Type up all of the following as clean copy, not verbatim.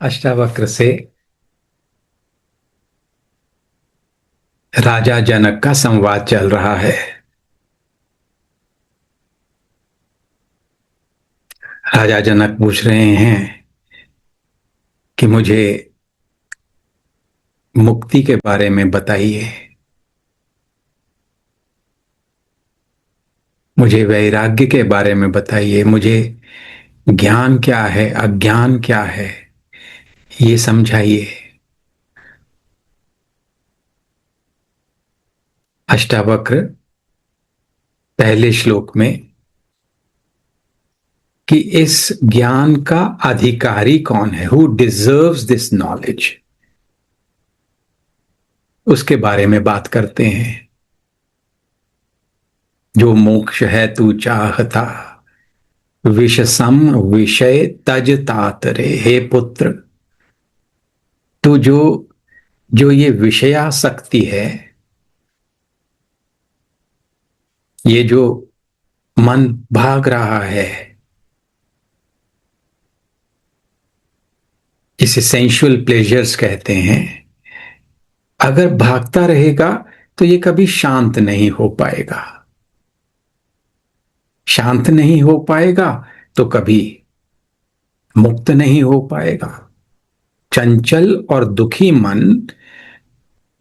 अष्टावक्र से राजा जनक का संवाद चल रहा है। राजा जनक पूछ रहे हैं कि मुझे मुक्ति के बारे में बताइए, मुझे वैराग्य के बारे में बताइए, मुझे ज्ञान क्या है, अज्ञान क्या है, ये समझाइए। अष्टावक्र पहले श्लोक में कि इस ज्ञान का अधिकारी कौन है, हु डिजर्व्स दिस नॉलेज, उसके बारे में बात करते हैं। जो मोक्ष है तू चाहता, विषसम विषय तज तातरे। हे पुत्र, तो जो जो ये विषयासक्ति है, ये जो मन भाग रहा है, इसे सेंसुअल प्लेजर्स कहते हैं, अगर भागता रहेगा तो ये कभी शांत नहीं हो पाएगा। शांत नहीं हो पाएगा तो कभी मुक्त नहीं हो पाएगा। चंचल और दुखी मन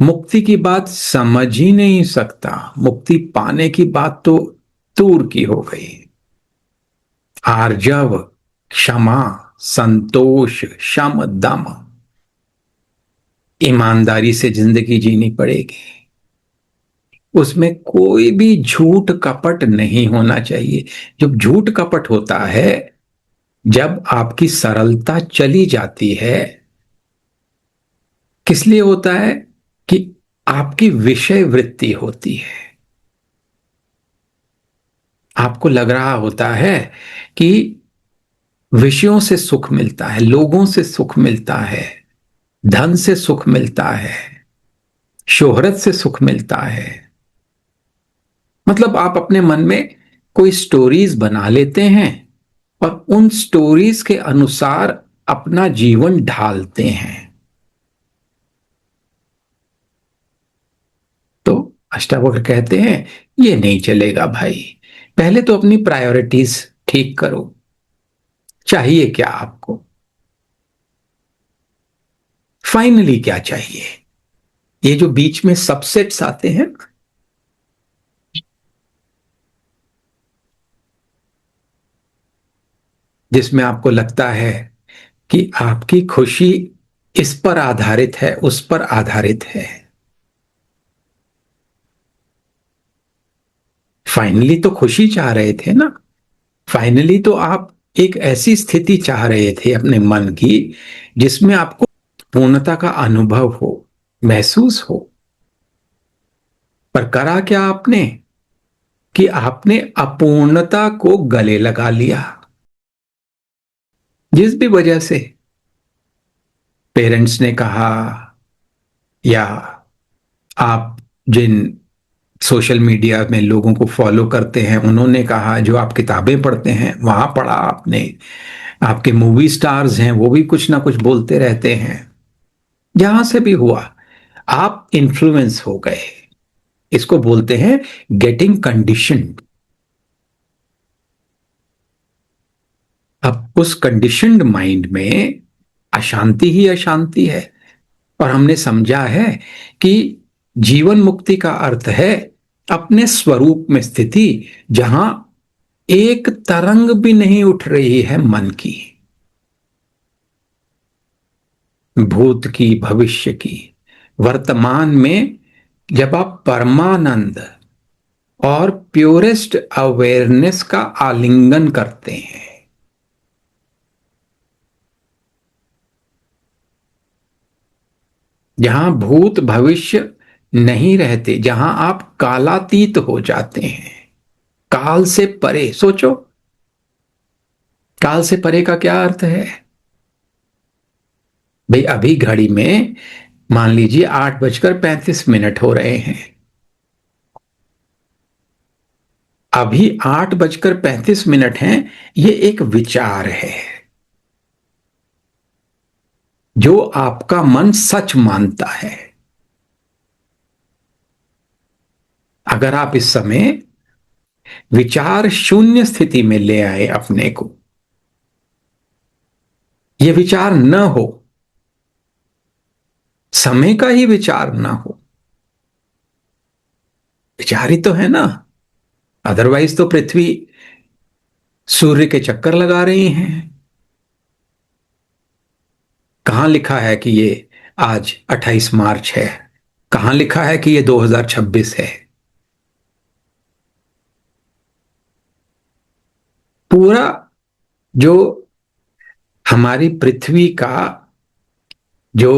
मुक्ति की बात समझ ही नहीं सकता। मुक्ति पाने की बात तो दूर की हो गई। आर्जव, क्षमा, संतोष, शम, दम, ईमानदारी से जिंदगी जीनी पड़ेगी। उसमें कोई भी झूठ कपट नहीं होना चाहिए। जब झूठ कपट होता है, जब आपकी सरलता चली जाती है, किस लिए होता है? कि आपकी विषय वृत्ति होती है। आपको लग रहा होता है कि विषयों से सुख मिलता है, लोगों से सुख मिलता है, धन से सुख मिलता है, शोहरत से सुख मिलता है। मतलब आप अपने मन में कोई स्टोरीज बना लेते हैं और उन स्टोरीज के अनुसार अपना जीवन ढालते हैं। तो अष्टावक्र कहते हैं ये नहीं चलेगा भाई। पहले तो अपनी प्रायोरिटीज ठीक करो। चाहिए क्या आपको? फाइनली क्या चाहिए? ये जो बीच में सबसेट्स आते हैं, जिसमें आपको लगता है कि आपकी खुशी इस पर आधारित है, उस पर आधारित है। फाइनली तो खुशी चाह रहे थे ना। फाइनली तो आप एक ऐसी स्थिति चाह रहे थे अपने मन की जिसमें आपको पूर्णता का अनुभव हो, महसूस हो। पर करा क्या आपने? कि आपने अपूर्णता को गले लगा लिया। जिस भी वजह से पेरेंट्स ने कहा, या आप जिन सोशल मीडिया में लोगों को फॉलो करते हैं उन्होंने कहा, जो आप किताबें पढ़ते हैं वहां पढ़ा आपने, आपके मूवी स्टार्स हैं वो भी कुछ ना कुछ बोलते रहते हैं, जहां से भी हुआ आप इन्फ्लुएंस हो गए। इसको बोलते हैं गेटिंग कंडीशनड। अब उस कंडीशनड माइंड में अशांति ही अशांति है। और हमने समझा है कि जीवन मुक्ति का अर्थ है अपने स्वरूप में स्थिति, जहां एक तरंग भी नहीं उठ रही है मन की, भूत की, भविष्य की, वर्तमान में। जब आप परमानंद और प्योरेस्ट अवेयरनेस का आलिंगन करते हैं, जहां भूत भविष्य नहीं रहते, जहां आप कालातीत हो जाते हैं, काल से परे। सोचो, काल से परे का क्या अर्थ है? भाई अभी घड़ी में मान लीजिए 8:35 हो रहे हैं। अभी 8:35 हैं। ये एक विचार है। जो आपका मन सच मानता है। अगर आप इस समय विचार शून्य स्थिति में ले आए अपने को, ये विचार न हो, समय का ही विचार ना हो, विचार ही तो है ना, अदरवाइज तो पृथ्वी सूर्य के चक्कर लगा रही हैं। कहां लिखा है कि ये आज 28 मार्च है? कहां लिखा है कि ये 2026 है? पूरा जो हमारी पृथ्वी का जो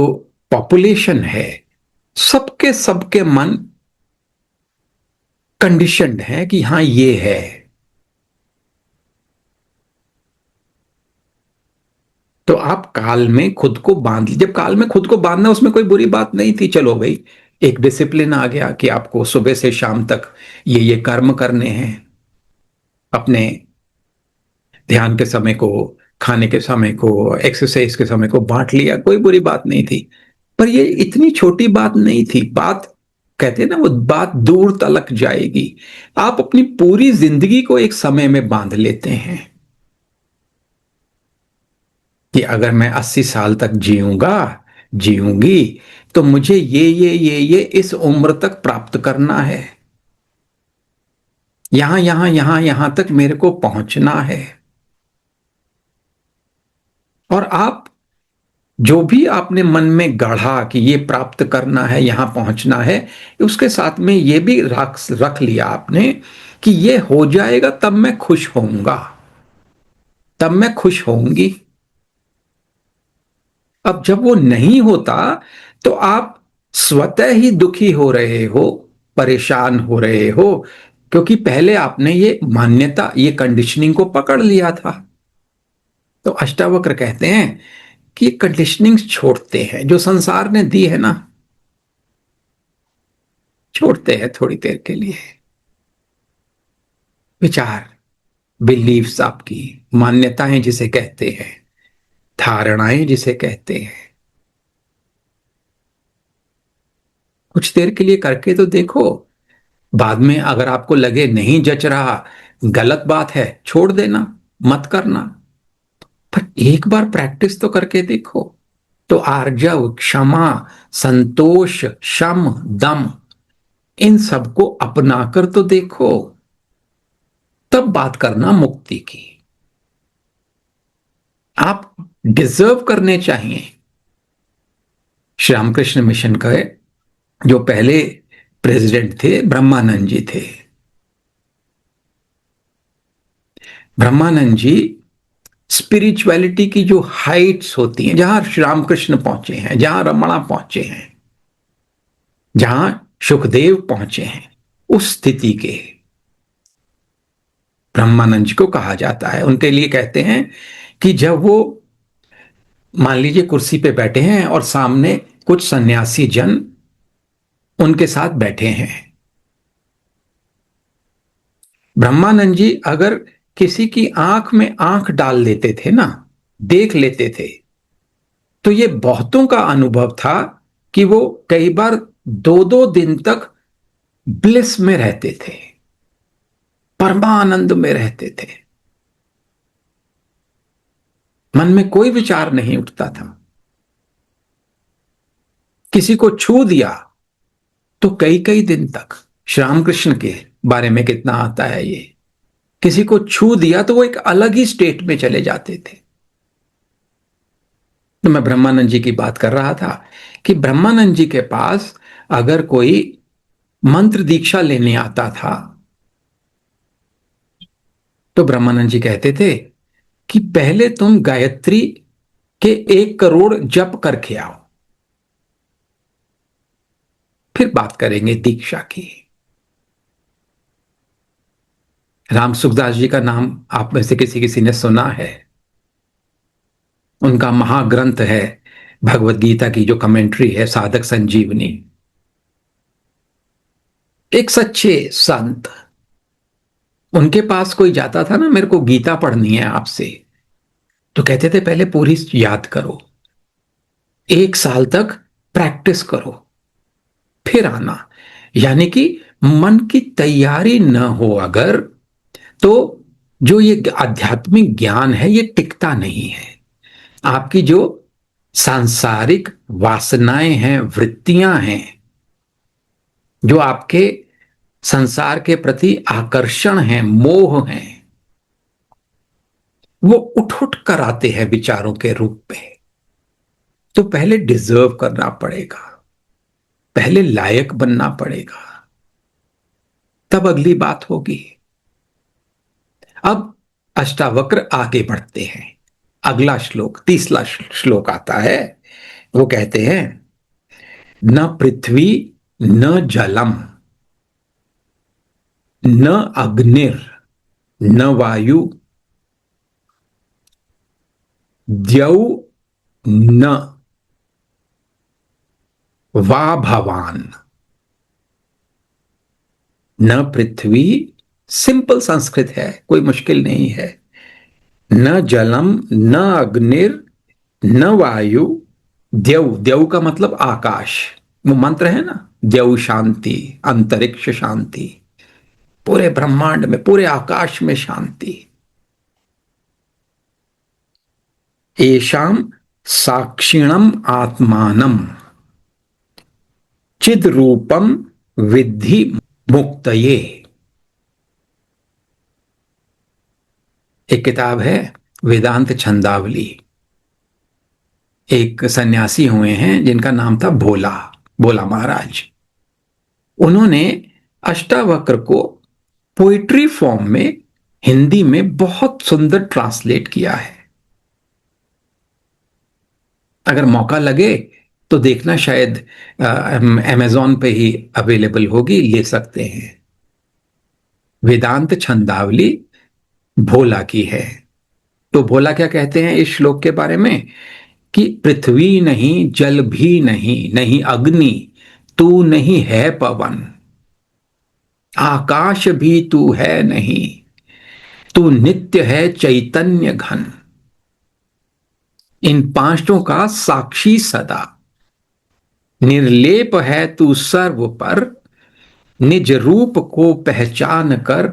पॉपुलेशन है, सबके सबके मन कंडीशनड है कि हां ये है। तो आप काल में खुद को बांध लीजिए। जब काल में खुद को बांधना उसमें कोई बुरी बात नहीं थी, चलो भाई एक डिसिप्लिन आ गया कि आपको सुबह से शाम तक ये कर्म करने हैं, अपने ध्यान के समय को, खाने के समय को, एक्सरसाइज के समय को बांट लिया, कोई बुरी बात नहीं थी। पर ये इतनी छोटी बात नहीं थी। बात कहते हैं ना, वो बात दूर तलक जाएगी। आप अपनी पूरी जिंदगी को एक समय में बांध लेते हैं कि अगर मैं 80 साल तक जीऊंगा, जीऊंगी, तो मुझे ये इस उम्र तक प्राप्त करना है, यहां यहां यहां यहां तक मेरे को पहुंचना है। और आप जो भी आपने मन में गढ़ा कि ये प्राप्त करना है, यहां पहुंचना है, उसके साथ में ये भी रख लिया आपने कि ये हो जाएगा तब मैं खुश होऊंगा, तब मैं खुश होऊंगी। अब जब वो नहीं होता तो आप स्वतः ही दुखी हो रहे हो, परेशान हो रहे हो, क्योंकि पहले आपने ये मान्यता, ये कंडीशनिंग को पकड़ लिया था। तो अष्टावक्र कहते हैं कि कंडीशनिंग छोड़ते हैं, जो संसार ने दी है ना, छोड़ते हैं थोड़ी देर के लिए। विचार, बिलीव्स, आपकी मान्यताएं जिसे कहते हैं, धारणाएं जिसे कहते हैं, कुछ देर के लिए करके तो देखो। बाद में अगर आपको लगे नहीं जच रहा, गलत बात है, छोड़ देना, मत करना। पर एक बार प्रैक्टिस तो करके देखो। तो आर्जव, क्षमा, संतोष, शम, दम, इन सबको अपनाकर तो देखो, तब बात करना मुक्ति की। आप डिजर्व करने चाहिए। श्री रामकृष्ण मिशन का जो पहले प्रेसिडेंट थे, ब्रह्मानंद जी थे। ब्रह्मानंद जी स्पिरिचुअलिटी की जो हाइट्स होती हैं, जहां श्री रामकृष्ण पहुंचे हैं, जहां रमणा पहुंचे हैं, जहां सुखदेव पहुंचे हैं, उस स्थिति के ब्रह्मानंद जी को कहा जाता है। उनके लिए कहते हैं कि जब वो मान लीजिए कुर्सी पे बैठे हैं और सामने कुछ सन्यासी जन उनके साथ बैठे हैं, ब्रह्मानंद जी अगर किसी की आंख में आंख डाल देते थे ना, देख लेते थे, तो ये बहुतों का अनुभव था कि वो कई बार 2-2 दिन तक ब्लिस में रहते थे, परमानंद में रहते थे, मन में कोई विचार नहीं उठता था। किसी को छू दिया तो कई कई दिन तक, श्री रामकृष्ण के बारे में कितना आता है ये, किसी को छू दिया तो वो एक अलग ही स्टेट में चले जाते थे। तो मैं ब्रह्मानंद जी की बात कर रहा था कि ब्रह्मानंद जी के पास अगर कोई मंत्र दीक्षा लेने आता था तो ब्रह्मानंद जी कहते थे कि पहले तुम गायत्री के 1 करोड़ जप करके आओ, फिर बात करेंगे दीक्षा की। राम सुखदास जी का नाम आप में से किसी किसी ने सुना है। उनका महाग्रंथ है भगवत गीता की जो कमेंट्री है, साधक संजीवनी। एक सच्चे संत, उनके पास कोई जाता था ना, मेरे को गीता पढ़नी है आपसे, तो कहते थे पहले पूरी याद करो, 1 साल तक प्रैक्टिस करो, फिर आना। यानी कि मन की तैयारी न हो अगर, तो जो ये आध्यात्मिक ज्ञान है ये टिकता नहीं है। आपकी जो सांसारिक वासनाएं हैं, वृत्तियां हैं, जो आपके संसार के प्रति आकर्षण है, मोह है, वो उठ उठ कर आते हैं विचारों के रूप में। तो पहले डिजर्व करना पड़ेगा, पहले लायक बनना पड़ेगा, तब अगली बात होगी। अब अष्टावक्र आगे बढ़ते हैं। अगला श्लोक, 30वां श्लोक आता है। वो कहते हैं, न पृथ्वी न जलम न अग्निर न वायु द्यौ न वा भवान। न पृथ्वी, सिंपल संस्कृत है, कोई मुश्किल नहीं है। न जलम न अग्निर न वायु द्यौ, द्यौ का मतलब आकाश, वो मंत्र है ना, द्यौ शांति, अंतरिक्ष शांति, पूरे ब्रह्मांड में, पूरे आकाश में शांति। एषाम साक्षिणम आत्मानम चिद रूपम विद्धि मुक्तये। एक किताब है वेदांत छंदावली। एक सन्यासी हुए हैं जिनका नाम था भोला, भोला महाराज। उन्होंने अष्टावक्र को पोइट्री फॉर्म में हिंदी में बहुत सुंदर ट्रांसलेट किया है। अगर मौका लगे तो देखना, शायद अमेजॉन पे ही अवेलेबल होगी, ले सकते हैं। वेदांत छंदावली भोला की है। तो भोला क्या कहते हैं इस श्लोक के बारे में, कि पृथ्वी नहीं, जल भी नहीं, नहीं अग्नि, तू नहीं है पवन, आकाश भी तू है नहीं, तू नित्य है चैतन्य घन, इन पांचों का साक्षी सदा, निर्लेप है तू सर्व पर, निज रूप को पहचान कर,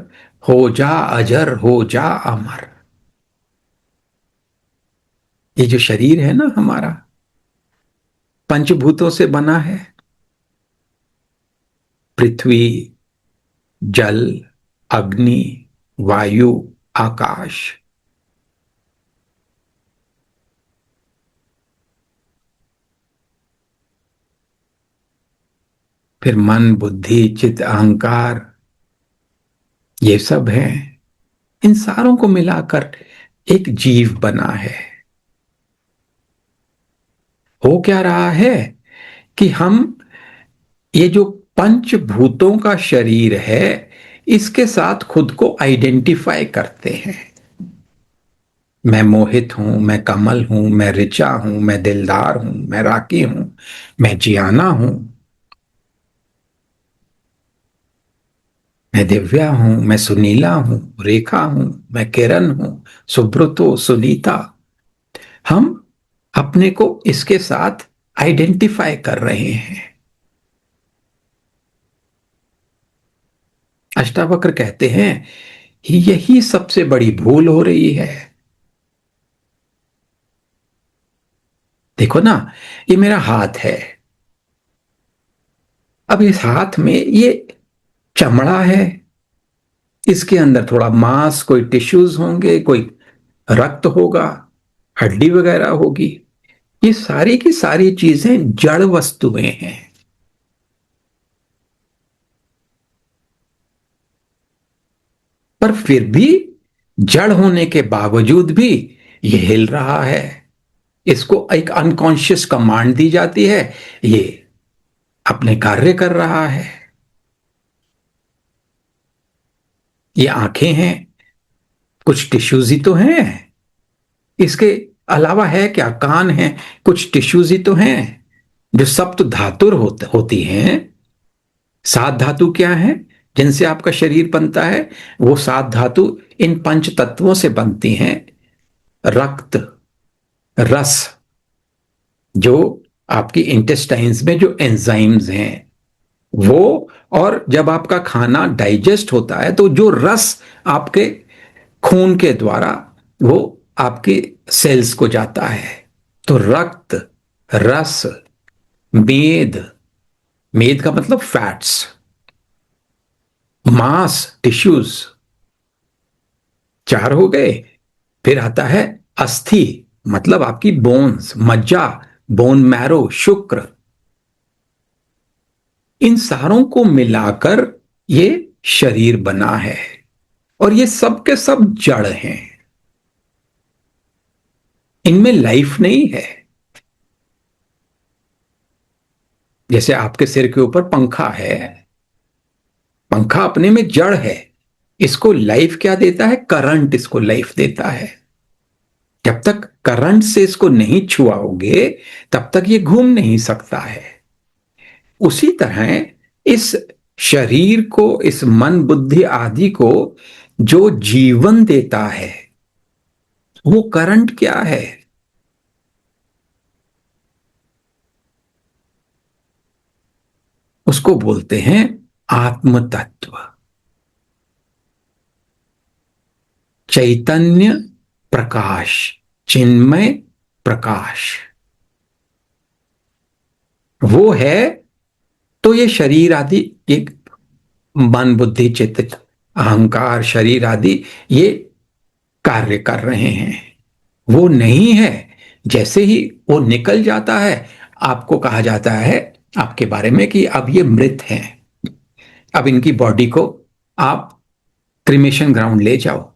हो जा अजर, हो जा अमर। ये जो शरीर है ना हमारा, पंचभूतों से बना है। पृथ्वी, जल, अग्नि, वायु, आकाश। फिर मन, बुद्धि, चित्त, अहंकार, ये सब है। इन सारों को मिलाकर एक जीव बना है। हो क्या रहा है कि हम ये जो पंचभूतों का शरीर है, इसके साथ खुद को आइडेंटिफाई करते हैं। मैं मोहित हूं, मैं कमल हूं, मैं ऋचा हूं, मैं दिलदार हूं, मैं राकी हूं, मैं जियाना हूं, मैं दिव्या हूं, मैं सुनीला हूं, रेखा हूं, मैं किरण हूं, सुब्रतो, सुनीता। हम अपने को इसके साथ आइडेंटिफाई कर रहे हैं। अष्टावक्र कहते हैं यही सबसे बड़ी भूल हो रही है। देखो ना, ये मेरा हाथ है। अब इस हाथ में ये चमड़ा है, इसके अंदर थोड़ा मांस, कोई टिश्यूज होंगे, कोई रक्त होगा, हड्डी वगैरह होगी। ये सारी की सारी चीजें जड़ वस्तुएं हैं। पर फिर भी जड़ होने के बावजूद भी ये हिल रहा है। इसको एक अनकॉन्शियस कमांड दी जाती है, ये अपने कार्य कर रहा है। ये आंखें हैं, कुछ टिश्यूज ही तो हैं। इसके अलावा है क्या? कान है, कुछ टिश्यूज ही तो हैं। जो सप्त धातुर होती हैं, 7 धातु क्या है जिनसे आपका शरीर बनता है? वो 7 धातु इन पंच तत्वों से बनती हैं। रक्त, रस, जो आपकी इंटेस्टाइन्स में जो एंजाइम्स हैं वो, और जब आपका खाना डाइजेस्ट होता है तो जो रस आपके खून के द्वारा वो आपके सेल्स को जाता है। तो रक्त, रस, मेद, मेद का मतलब फैट्स, मांस, टिश्यूज, चार हो गए। फिर आता है अस्थि, मतलब आपकी बोन्स, मज्जा, बोन मैरो, शुक्र। इन सारों को मिलाकर ये शरीर बना है, और ये सब के सब जड़ हैं, इनमें लाइफ नहीं है। जैसे आपके सिर के ऊपर पंखा है, पंखा अपने में जड़ है, इसको लाइफ क्या देता है? करंट इसको लाइफ देता है। जब तक करंट से इसको नहीं छुआओगे तब तक ये घूम नहीं सकता है। उसी तरह इस शरीर को, इस मन बुद्धि आदि को जो जीवन देता है वो करंट क्या है? उसको बोलते हैं आत्म तत्व, चैतन्य प्रकाश, चिन्मय प्रकाश। वो है, तो ये शरीर आदि, एक मन बुद्धि चित्त अहंकार शरीर आदि ये कार्य कर रहे हैं। वो नहीं है। जैसे ही वो निकल जाता है, आपको कहा जाता है आपके बारे में कि अब ये मृत हैं, अब इनकी बॉडी को आप क्रिमेशन ग्राउंड ले जाओ।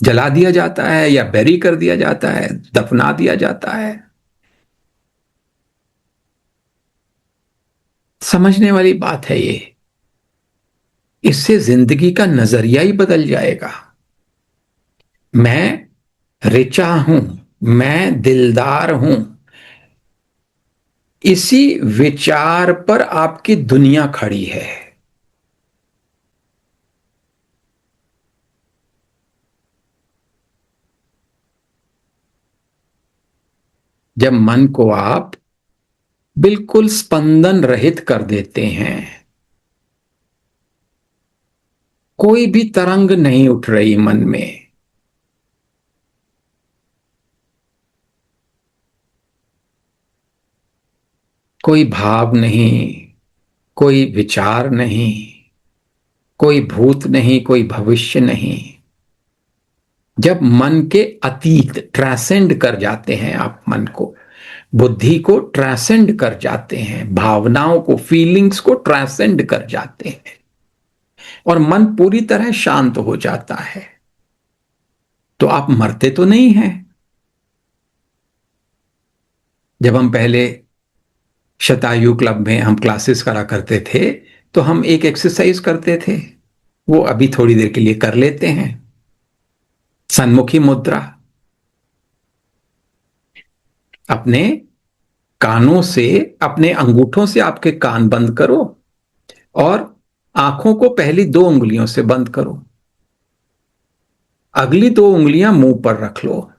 जला दिया जाता है या बेरी कर दिया जाता है, दफना दिया जाता है। समझने वाली बात है ये। इससे जिंदगी का नजरिया ही बदल जाएगा। मैं ऋचा हूं, मैं दिलदार हूं, इसी विचार पर आपकी दुनिया खड़ी है। जब मन को आप बिल्कुल स्पंदन रहित कर देते हैं, कोई भी तरंग नहीं उठ रही मन में, कोई भाव नहीं, कोई विचार नहीं, कोई भूत नहीं, कोई भविष्य नहीं। जब मन के अतीत ट्रांसेंड कर जाते हैं, आप मन को, बुद्धि को ट्रांसेंड कर जाते हैं, भावनाओं को, फीलिंग्स को ट्रांसेंड कर जाते हैं, और मन पूरी तरह शांत हो जाता है, तो आप मरते तो नहीं हैं। जब हम पहले शतायु क्लब में हम क्लासेस करा करते थे, तो हम एक एक्सरसाइज करते थे, वो अभी थोड़ी देर के लिए कर लेते हैं। सन्मुखी मुद्रा। अपने कानों से, अपने अंगूठों से आपके कान बंद करो, और आंखों को पहली दो उंगलियों से बंद करो, अगली दो उंगलियां मुंह पर रख लो,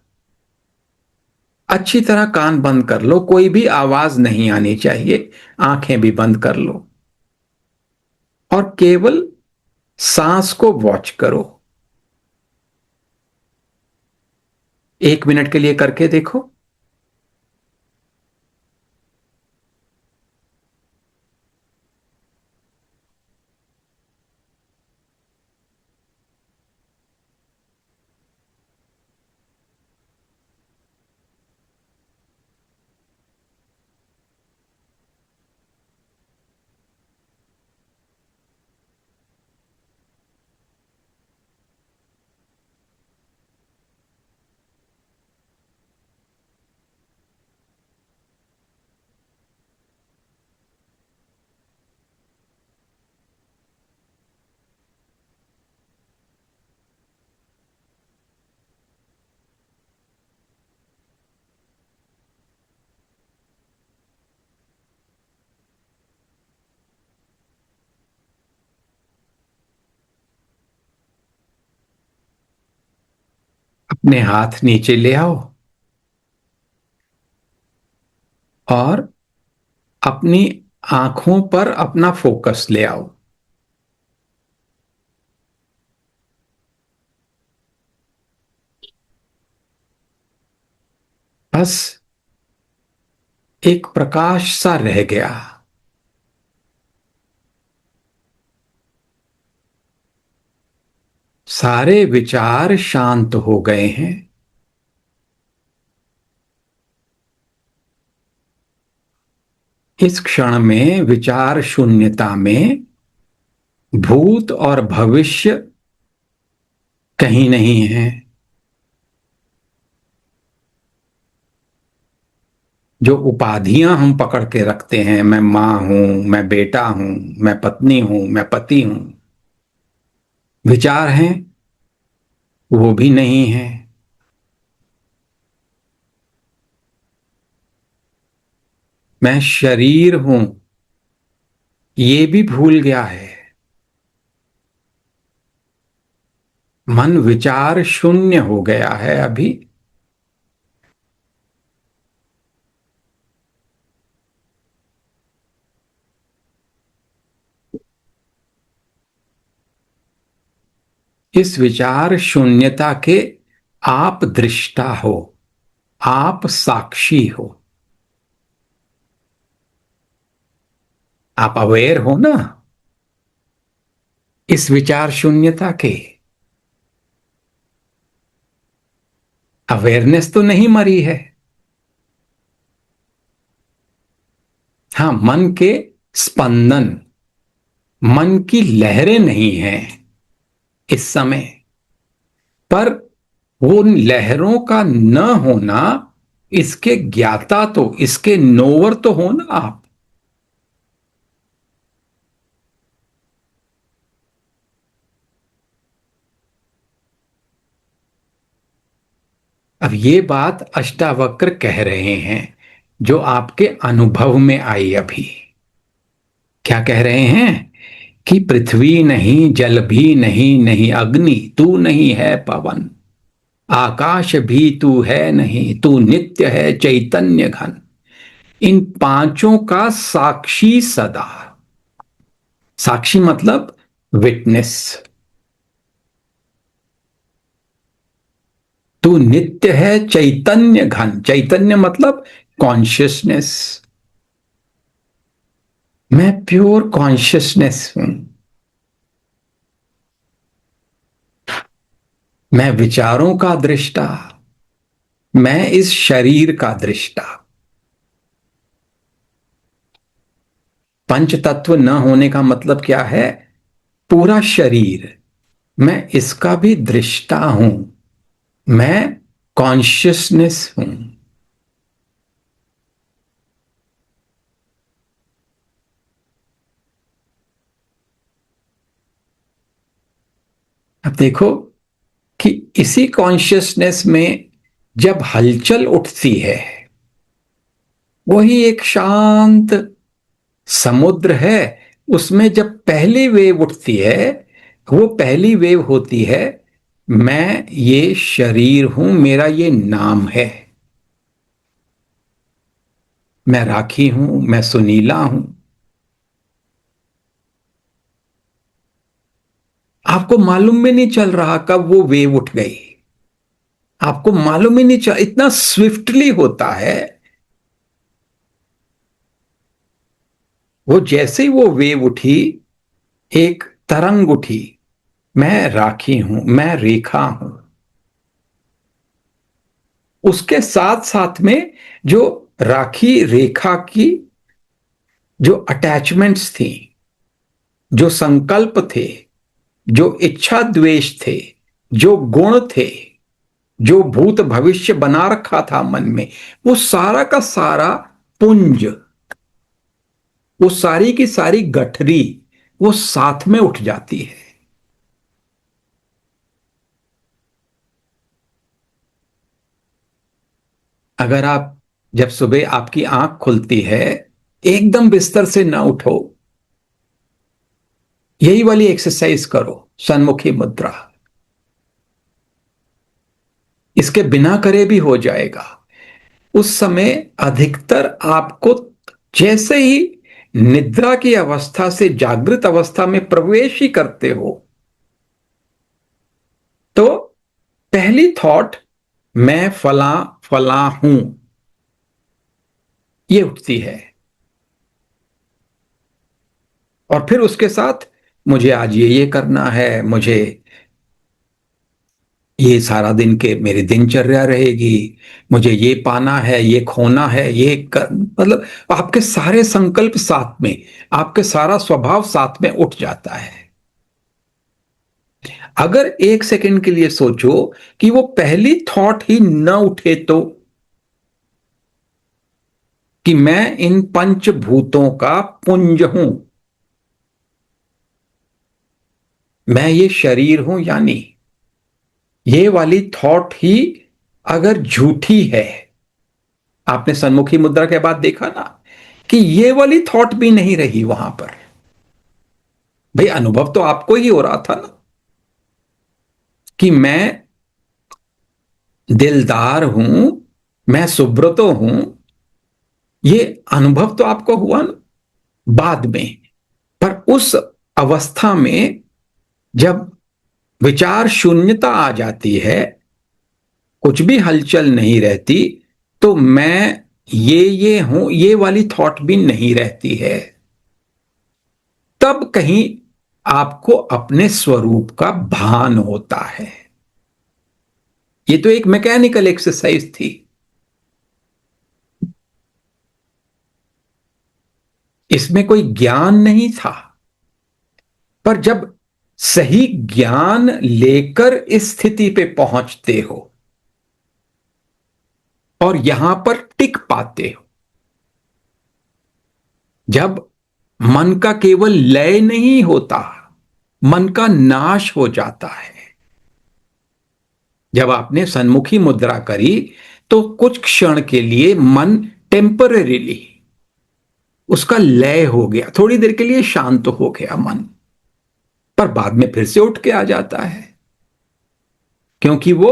अच्छी तरह कान बंद कर लो, कोई भी आवाज नहीं आनी चाहिए, आंखें भी बंद कर लो, और केवल सांस को वॉच करो। 1 मिनट के लिए करके देखो। अपने हाथ नीचे ले आओ, और अपनी आंखों पर अपना फोकस ले आओ। बस एक प्रकाश सा रह गया। सारे विचार शांत हो गए हैं। इस क्षण में विचार शून्यता में भूत और भविष्य कहीं नहीं है। जो उपाधियां हम पकड़ के रखते हैं, मैं मां हूं, मैं बेटा हूं, मैं पत्नी हूं, मैं पति हूं, विचार हैं, वो भी नहीं है। मैं शरीर हूं, ये भी भूल गया है। मन विचार शून्य हो गया है अभी। इस विचार शून्यता के आप दृष्टा हो, आप साक्षी हो, आप अवेयर हो ना इस विचार शून्यता के। अवेयरनेस तो नहीं मरी है। हाँ, मन के स्पंदन, मन की लहरें नहीं हैं इस समय, पर वो उन लहरों का न होना, इसके ज्ञाता तो, इसके नोवर तो हो ना आप। अब ये बात अष्टावक्र कह रहे हैं, जो आपके अनुभव में आई अभी। क्या कह रहे हैं कि पृथ्वी नहीं, जल भी नहीं, नहीं अग्नि, तू नहीं है पवन, आकाश भी तू है नहीं, तू नित्य है चैतन्य घन। इन पांचों का साक्षी सदा। साक्षी मतलब विटनेस। तू नित्य है चैतन्य घन, चैतन्य मतलब कॉन्शियसनेस। मैं प्योर कॉन्शियसनेस हूं। मैं विचारों का दृष्टा, मैं इस शरीर का दृष्टा। पंच तत्व न होने का मतलब क्या है? पूरा शरीर, मैं इसका भी दृष्टा हूं। मैं कॉन्शियसनेस हूं। अब देखो कि इसी कॉन्शियसनेस में जब हलचल उठती है, वही एक शांत समुद्र है, उसमें जब पहली वेव उठती है, वो पहली वेव होती है, मैं ये शरीर हूं, मेरा ये नाम है, मैं राखी हूं, मैं सुनीला हूं। आपको मालूम भी नहीं चल रहा कब वो वेव उठ गई। आपको मालूम ही नहीं चल, इतना स्विफ्टली होता है। वो जैसे ही वो वेव उठी, एक तरंग उठी, मैं राखी हूं, मैं रेखा हूं। उसके साथ साथ में जो राखी रेखा की जो अटैचमेंट्स थी, जो संकल्प थे, जो इच्छा द्वेष थे, जो गुण थे, जो भूत भविष्य बना रखा था मन में, वो सारा का सारा पुंज, वो सारी की सारी गठरी, वो साथ में उठ जाती है। अगर आप, जब सुबह आपकी आंख खुलती है, एकदम बिस्तर से ना उठो, यही वाली एक्सरसाइज करो, सन्मुखी मुद्रा। इसके बिना करे भी हो जाएगा। उस समय अधिकतर आपको जैसे ही निद्रा की अवस्था से जागृत अवस्था में प्रवेश ही करते हो, तो पहली थॉट मैं फला फला हूं, ये उठती है। और फिर उसके साथ मुझे आज ये करना है, मुझे ये सारा दिन के मेरी दिनचर्या रहेगी, मुझे ये पाना है, ये खोना है, मतलब आपके सारे संकल्प साथ में, आपके सारा स्वभाव साथ में उठ जाता है। अगर एक सेकंड के लिए सोचो कि वो पहली थॉट ही न उठे तो, कि मैं इन पंचभूतों का पुंज हूं, मैं ये शरीर हूं या नहीं, ये वाली थॉट ही अगर झूठी है, आपने सन्मुखी मुद्रा के बाद देखा ना कि ये वाली थॉट भी नहीं रही वहां पर। भाई अनुभव तो आपको ही हो रहा था ना कि मैं दिलदार हूं, मैं सुब्रतो हूं, ये अनुभव तो आपको हुआ ना बाद में। पर उस अवस्था में जब विचार शून्यता आ जाती है, कुछ भी हलचल नहीं रहती, तो मैं ये हूं, ये वाली थॉट भी नहीं रहती है, तब कहीं आपको अपने स्वरूप का भान होता है। ये तो एक मैकेनिकल एक्सरसाइज थी, इसमें कोई ज्ञान नहीं था। पर जब सही ज्ञान लेकर इस स्थिति पे पहुंचते हो और यहां पर टिक पाते हो, जब मन का केवल लय नहीं होता, मन का नाश हो जाता है। जब आपने सन्मुखी मुद्रा करी तो कुछ क्षण के लिए मन टेम्परेरीली उसका लय हो गया, थोड़ी देर के लिए शांत हो गया मन, पर बाद में फिर से उठ के आ जाता है, क्योंकि वो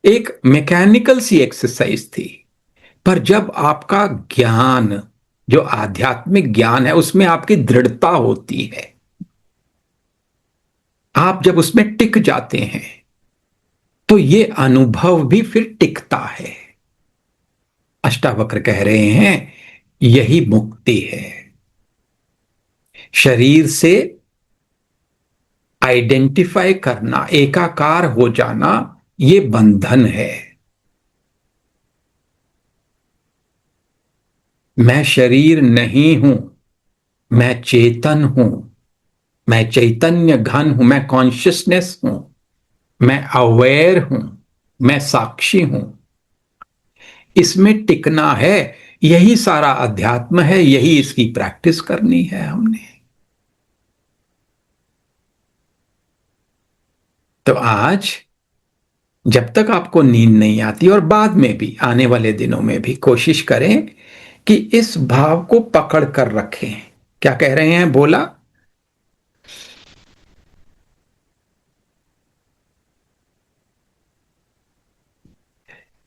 एक मैकेनिकल सी एक्सरसाइज थी। पर जब आपका ज्ञान, जो आध्यात्मिक ज्ञान है, उसमें आपकी दृढ़ता होती है, आप जब उसमें टिक जाते हैं, तो ये अनुभव भी फिर टिकता है। अष्टावक्र कह रहे हैं यही मुक्ति है। शरीर से आइडेंटिफाई करना, एकाकार हो जाना, ये बंधन है। मैं शरीर नहीं हूं, मैं चेतन हूं, मैं चैतन्य घन हूं, मैं कॉन्शियसनेस हूं, मैं अवेयर हूं, मैं साक्षी हूं। इसमें टिकना है, यही सारा अध्यात्म है, यही इसकी प्रैक्टिस करनी है हमने। तो आज जब तक आपको नींद नहीं आती, और बाद में भी आने वाले दिनों में भी कोशिश करें कि इस भाव को पकड़ कर रखें। क्या कह रहे हैं? बोला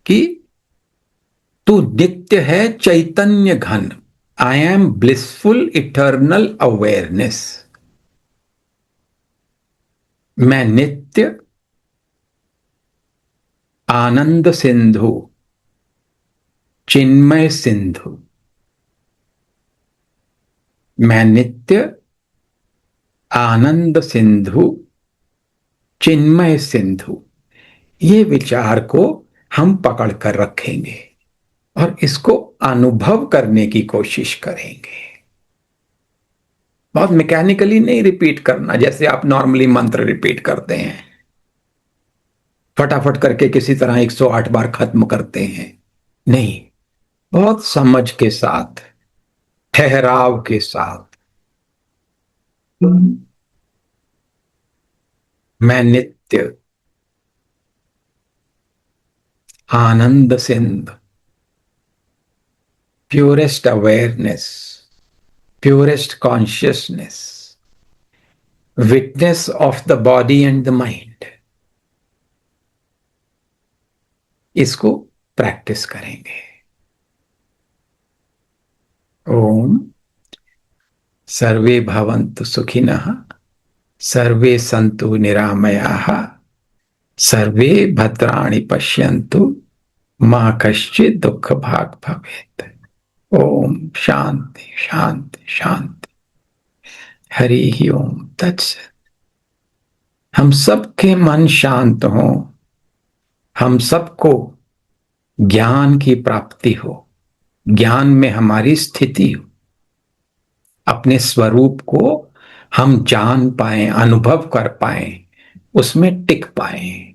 कि तू नित्य है चैतन्य घन, I am blissful eternal awareness. मैं नित्य आनंद सिंधु, चिन्मय सिंधु, मैं नित्य आनंद सिंधु, चिन्मय सिंधु। ये विचार को हम पकड़ कर रखेंगे और इसको अनुभव करने की कोशिश करेंगे। बहुत मैकेनिकली नहीं रिपीट करना, जैसे आप नॉर्मली मंत्र रिपीट करते हैं, फटाफट करके किसी तरह 108 बार खत्म करते हैं। नहीं, बहुत समझ के साथ, ठहराव के साथ। मैं नित्य आनंद सिंध, purest awareness, purest consciousness, witness of the body and the mind, इसको प्रैक्टिस करेंगे। ओम सर्वे भवन्तु सुखिनः, सर्वे सन्तु निरामयाः, सर्वे भद्राणि पश्यन्तु, मा कश्चित् दुःख भाग् भवेत्। ओम शांति शांति शांति। हरि ही ओम तत्सत। हम सबके मन शांत हो, हम सबको ज्ञान की प्राप्ति हो, ज्ञान में हमारी स्थिति हो, अपने स्वरूप को हम जान पाए, अनुभव कर पाए, उसमें टिक पाए।